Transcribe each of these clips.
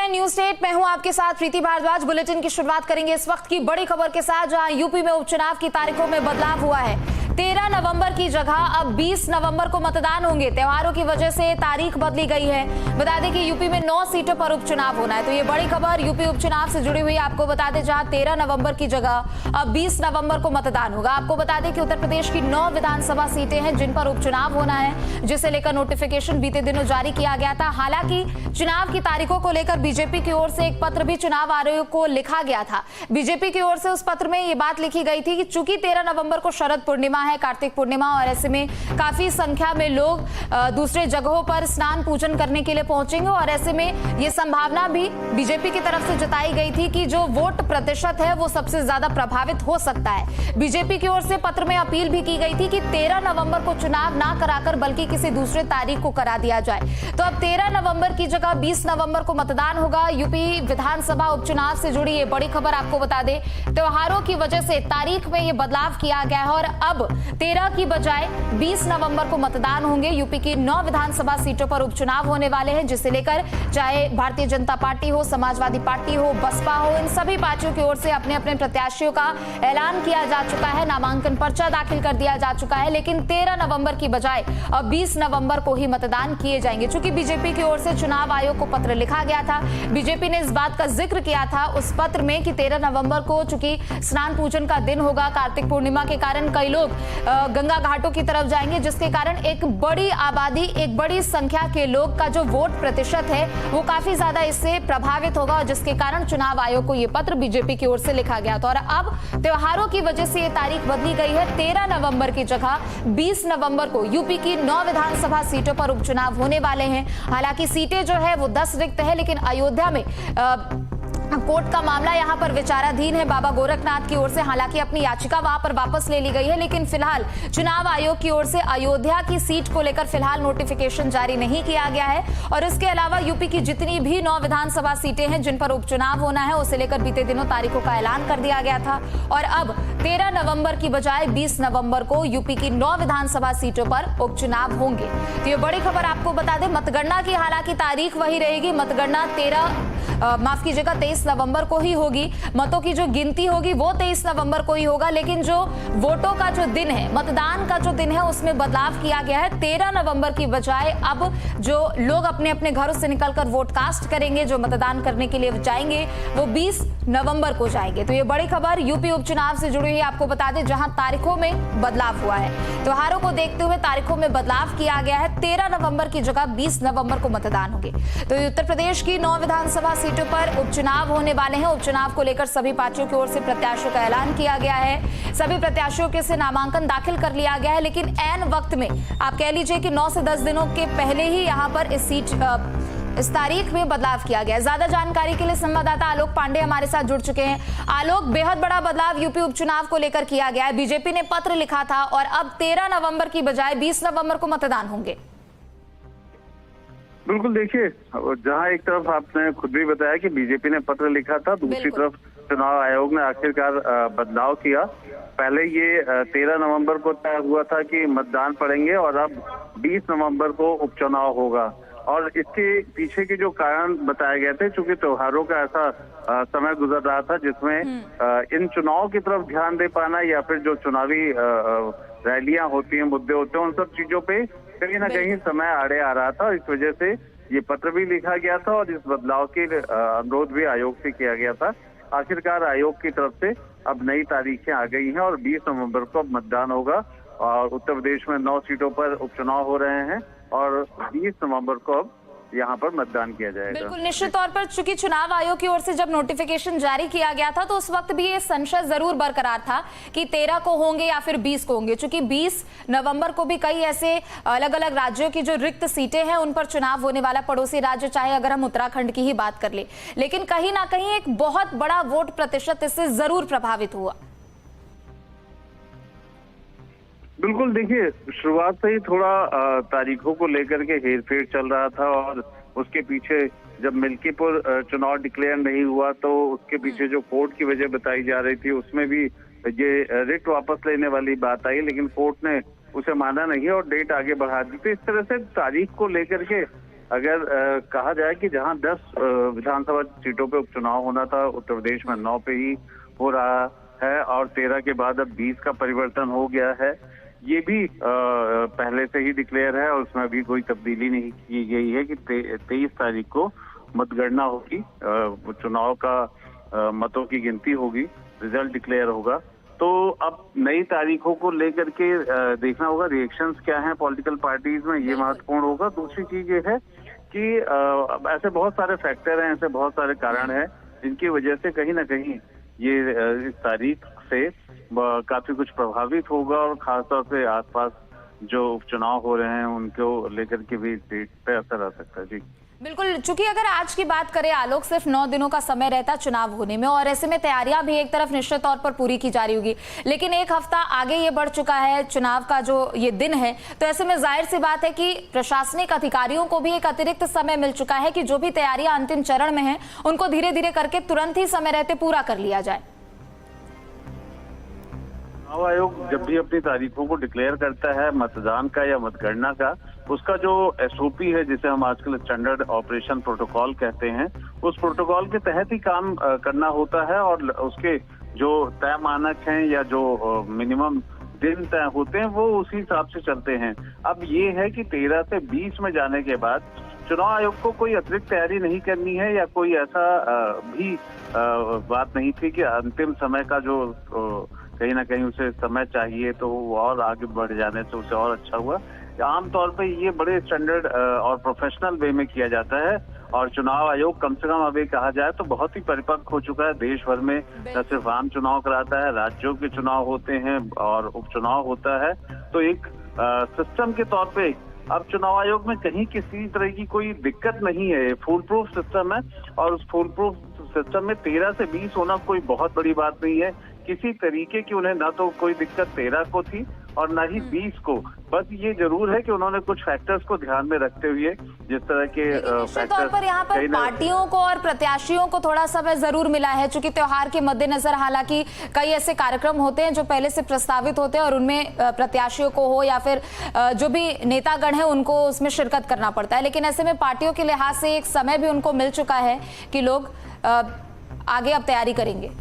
हैं news state. मैं हूं आपके साथ प्रीति भारद्वाज। बुलेटिन की शुरुआत करेंगे इस वक्त की बड़ी खबर के साथ, जहां यूपी में उपचुनाव की तारीखों में बदलाव हुआ है। 13 नवंबर की जगह अब 20 नवंबर को मतदान होंगे। त्योहारों की वजह से तारीख बदली गई है। बता दें कि यूपी में 9 सीटों पर उपचुनाव होना है। तो ये बड़ी खबर यूपी उपचुनाव से जुड़ी हुई आपको बता दें, जहां 13 नवंबर की जगह अब 20 नवंबर को मतदान होगा। आपको बता दें कि उत्तर प्रदेश की 9 विधानसभा सीटें हैं जिन पर उपचुनाव होना है, जिसे लेकर नोटिफिकेशन बीते दिनों जारी किया गया था। हालांकि चुनाव की तारीखों को लेकर बीजेपी की ओर से एक पत्र भी चुनाव आयोग को लिखा गया था। बीजेपी की ओर से उस पत्र में ये बात लिखी गई थी कि चूंकि 13 नवंबर को शरद पूर्णिमा है, कार्तिक पूर्णिमा, और ऐसे में काफी संख्या में लोग दूसरे जगहों पर स्नान पूजन करने के लिए पहुंचेंगे, और ऐसे में ये संभावना भी बीजेपी की तरफ से जताई गई थी कि जो वोट प्रतिशत है वो सबसे ज्यादा प्रभावित हो सकता है। बीजेपी की ओर से पत्र में अपील भी की गई थी कि 13 नवंबर को चुनाव ना कराकर बल्कि किसी दूसरे तारीख को करा दिया जाए। तो अब 13 नवंबर की जगह 20 नवंबर को मतदान होगा। यूपी विधानसभा उपचुनाव से जुड़ी ये बड़ी खबर आपको बता दें, त्योहारों की वजह से तारीख में ये बदलाव किया गया है और अब 13 की बजाय 20 नवंबर को मतदान होंगे। यूपी की 9 विधानसभा सीटों पर उपचुनाव होने वाले हैं, जिसे लेकर चाहे भारतीय जनता पार्टी हो, समाजवादी पार्टी हो, बसपा हो, इन सभी पार्टियों की ओर से अपने अपने प्रत्याशियों का ऐलान किया जा चुका है। नामांकन पर्चा दाखिल कर दिया जा चुका है, लेकिन 13 नवंबर की बजाय अब 20 नवंबर को ही मतदान किए जाएंगे। चूंकि बीजेपी की ओर से चुनाव आयोग को पत्र लिखा गया था, बीजेपी ने इस बात का जिक्र किया था उस पत्र में कि 13 नवंबर को चूंकि स्नान पूजन का दिन होगा, कार्तिक पूर्णिमा के कारण कई लोग गंगा घाटों की तरफ जाएंगे, जिसके कारण एक बड़ी आबादी, एक बड़ी संख्या के लोग का जो वोट प्रतिशत है वो काफी ज्यादा इससे प्रभावित होगा, और जिसके कारण चुनाव आयोग को यह पत्र बीजेपी की ओर से लिखा गया था। और अब त्योहारों की वजह से ये तारीख बदली गई है। 13 नवंबर की जगह 20 नवंबर को यूपी की 9 विधानसभा सीटों पर उपचुनाव होने वाले हैं। हालांकि सीटें जो है वो 10 रिक्त है, लेकिन अयोध्या में कोर्ट का मामला यहां पर विचाराधीन है बाबा गोरखनाथ की ओर से। हालांकि अपनी याचिका वहां पर वापस ले ली गई है, लेकिन फिलहाल चुनाव आयोग की ओर से अयोध्या की सीट को लेकर फिलहाल नोटिफिकेशन जारी नहीं किया गया है। और इसके अलावा यूपी की जितनी भी 9 विधानसभा सीटें हैं जिन पर उपचुनाव होना है, उसे लेकर बीते दिनों तारीखों का ऐलान कर दिया गया था। और अब 13 नवंबर की बजाय 20 नवंबर को यूपी की 9 विधानसभा सीटों पर उपचुनाव होंगे। तो ये बड़ी खबर आपको बता दें। मतगणना की हालांकि तारीख वही रहेगी। मतगणना 23 नवंबर को ही होगी। मतों की जो गिनती होगी वो 23 नवंबर को ही होगा, लेकिन जो वोटों का जो दिन है, मतदान का जो दिन है, उसमें बदलाव किया गया है। 13 नवंबर की बजाय अब जो लोग अपने अपने घरों से निकलकर वोट कास्ट करेंगे, जो मतदान करने के लिए जाएंगे, वो 20 नवंबर को जाएंगे। तो ये बड़ी खबर यूपी उपचुनाव से जुड़ी हुई आपको बता दें, जहां तारीखों में बदलाव हुआ है। त्योहारों को देखते हुए तारीखों में बदलाव किया गया है। 13 नवंबर की जगह 20 नवंबर को मतदान होंगे। तो उत्तर प्रदेश की 9 विधानसभा सीटों पर उपचुनाव होने वाले हैं। उपचुनाव को लेकर सभी पार्टियों की ओर से प्रत्याशियों का ऐलान किया गया है। सभी प्रत्याशियों के से नामांकन दाखिल कर लिया गया है, लेकिन ऐन वक्त में आप कह लीजिए कि 9 से 10 दिनों के पहले ही यहां पर इस तारीख में बदलाव किया गया है। ज्यादा जानकारी के लिए संवाददाता आलोक पांडे हमारे साथ जुड़ चुके हैं। आलोक, बेहद बड़ा बदलाव यूपी उपचुनाव को लेकर किया गया है। बीजेपी ने पत्र लिखा था और अब 13 नवंबर की बजाय 20 नवंबर को मतदान होंगे। बिल्कुल, देखिए, जहां एक तरफ आपने खुद भी बताया कि बीजेपी ने पत्र लिखा था, दूसरी तरफ चुनाव आयोग ने आखिरकार बदलाव किया। पहले ये 13 नवंबर को तय हुआ था कि मतदान पड़ेंगे और अब 20 नवंबर को उपचुनाव होगा। और इसके पीछे के जो कारण बताए गए थे, चूंकि त्योहारों का ऐसा समय गुजर रहा था जिसमें इन चुनाव की तरफ ध्यान दे पाना या फिर जो चुनावी रैलियां होती हैं, मुद्दे होते हैं, उन सब चीजों पे कहीं ना कहीं समय आड़े आ रहा था। इस वजह से ये पत्र भी लिखा गया था और इस बदलाव के अनुरोध भी आयोग से किया गया था। आखिरकार आयोग की तरफ से अब नई तारीखें आ गई हैं और 20 नवंबर को अब मतदान होगा। और उत्तर प्रदेश में 9 सीटों पर उपचुनाव हो रहे हैं और 20 नवंबर को अब यहाँ पर मतदान किया जाएगा। बिल्कुल, निश्चित तौर पर चूंकि चुनाव आयोग की ओर से जब नोटिफिकेशन जारी किया गया था तो उस वक्त भी ये संशय जरूर बरकरार था कि 13 को होंगे या फिर 20 को होंगे। चूंकि 20 नवंबर को भी कई ऐसे अलग अलग राज्यों की जो रिक्त सीटें हैं उन पर चुनाव होने वाला, पड़ोसी राज्य चाहे अगर हम उत्तराखंड की ही बात कर ले, लेकिन कहीं ना कहीं एक बहुत बड़ा वोट प्रतिशत इससे जरूर प्रभावित हुआ। बिल्कुल, देखिए, शुरुआत से ही थोड़ा तारीखों को लेकर के हेरफेर चल रहा था और उसके पीछे जब मिल्कीपुर चुनाव डिक्लेयर नहीं हुआ तो उसके पीछे जो कोर्ट की वजह बताई जा रही थी, उसमें भी ये रिट वापस लेने वाली बात आई, लेकिन कोर्ट ने उसे माना नहीं और डेट आगे बढ़ा दी। तो इस तरह से तारीख को लेकर के अगर कहा जाए कि जहां 10 विधानसभा सीटों पे उपचुनाव होना था, उत्तर प्रदेश में 9 पे ही हो रहा है और 13 के बाद अब 20 का परिवर्तन हो गया है। ये भी पहले से ही डिक्लेयर है और उसमें अभी कोई तब्दीली नहीं की गई है कि 23 तारीख को मतगणना होगी, चुनाव का मतों की गिनती होगी, रिजल्ट डिक्लेयर होगा। तो अब नई तारीखों को लेकर के देखना होगा रिएक्शंस क्या हैं पॉलिटिकल पार्टीज में, ये महत्वपूर्ण होगा। दूसरी चीज ये है कि ऐसे बहुत सारे फैक्टर हैं, ऐसे बहुत सारे कारण हैं जिनकी वजह से कहीं ना कहीं ये इस तारीख से काफी कुछ प्रभावित होगा और खासतौर से आसपास जो उपचुनाव हो रहे हैं उनको लेकर के भी डेट पे असर आ सकता है। जी बिल्कुल, चूंकि अगर आज की बात करें आलोक, सिर्फ 9 दिनों का समय रहता चुनाव होने में और ऐसे में तैयारियां भी एक तरफ निश्चित तौर पर पूरी की जा रही होगी, लेकिन एक हफ्ता आगे ये बढ़ चुका है चुनाव का जो ये दिन है, तो ऐसे में जाहिर सी बात है कि प्रशासनिक अधिकारियों को भी एक अतिरिक्त समय मिल चुका है कि जो भी तैयारियां अंतिम चरण में है उनको धीरे धीरे करके तुरंत ही समय रहते पूरा कर लिया जाए। चुनाव आयोग जब भी अपनी तारीखों को डिक्लेयर करता है मतदान का या मतगणना का, उसका जो एसओपी है जिसे हम आजकल स्टैंडर्ड ऑपरेशन प्रोटोकॉल कहते हैं, उस प्रोटोकॉल के तहत ही काम करना होता है और उसके जो तय मानक हैं या जो मिनिमम दिन तय होते हैं वो उसी हिसाब से चलते हैं। अब ये है कि 13 से 20 में जाने के बाद चुनाव आयोग को कोई अतिरिक्त तैयारी नहीं करनी है या कोई ऐसा भी बात नहीं थी कि अंतिम समय का जो कहीं ना कहीं उसे समय चाहिए तो वो और आगे बढ़ जाने से उसे और अच्छा हुआ। आमतौर पे ये बड़े स्टैंडर्ड और प्रोफेशनल वे में किया जाता है और चुनाव आयोग कम से कम अभी कहा जाए तो बहुत ही परिपक्व हो चुका है। देश भर में न सिर्फ आम चुनाव कराता है, राज्यों के चुनाव होते हैं और उपचुनाव होता है। तो एक सिस्टम के तौर पे अब चुनाव आयोग में कहीं किसी तरह की कोई दिक्कत नहीं है, फुल प्रूफ सिस्टम है और उस फुल प्रूफ सिस्टम में 13 से 20 होना कोई बहुत बड़ी बात नहीं है। किसी तरीके की उन्हें ना तो कोई दिक्कत 13 को थी और ना ही 20 को। बस ये जरूर है कि उन्होंने कुछ फैक्टर्स को ध्यान में रखते हुए जिस तरह के फैक्टर्स पर यहाँ पर पार्टियों को और प्रत्याशियों को थोड़ा समय जरूर मिला है, चूंकि त्योहार के मद्देनजर हालांकि कई ऐसे कार्यक्रम होते हैं जो पहले से प्रस्तावित होते हैं और उनमें प्रत्याशियों को हो या फिर जो भी नेतागण है उनको उसमें शिरकत करना पड़ता है, लेकिन ऐसे में पार्टियों के लिहाज से एक समय भी उनको मिल चुका है कि लोग आगे अब तैयारी करेंगे।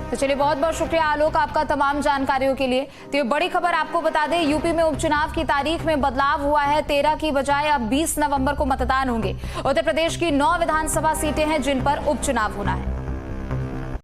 तो चलिए, बहुत बहुत शुक्रिया आलोक आपका तमाम जानकारियों के लिए। तो ये बड़ी खबर आपको बता दें, यूपी में उपचुनाव की तारीख में बदलाव हुआ है, 13 की बजाय अब 20 नवंबर को मतदान होंगे। उत्तर प्रदेश की 9 विधानसभा सीटें हैं जिन पर उपचुनाव होना है।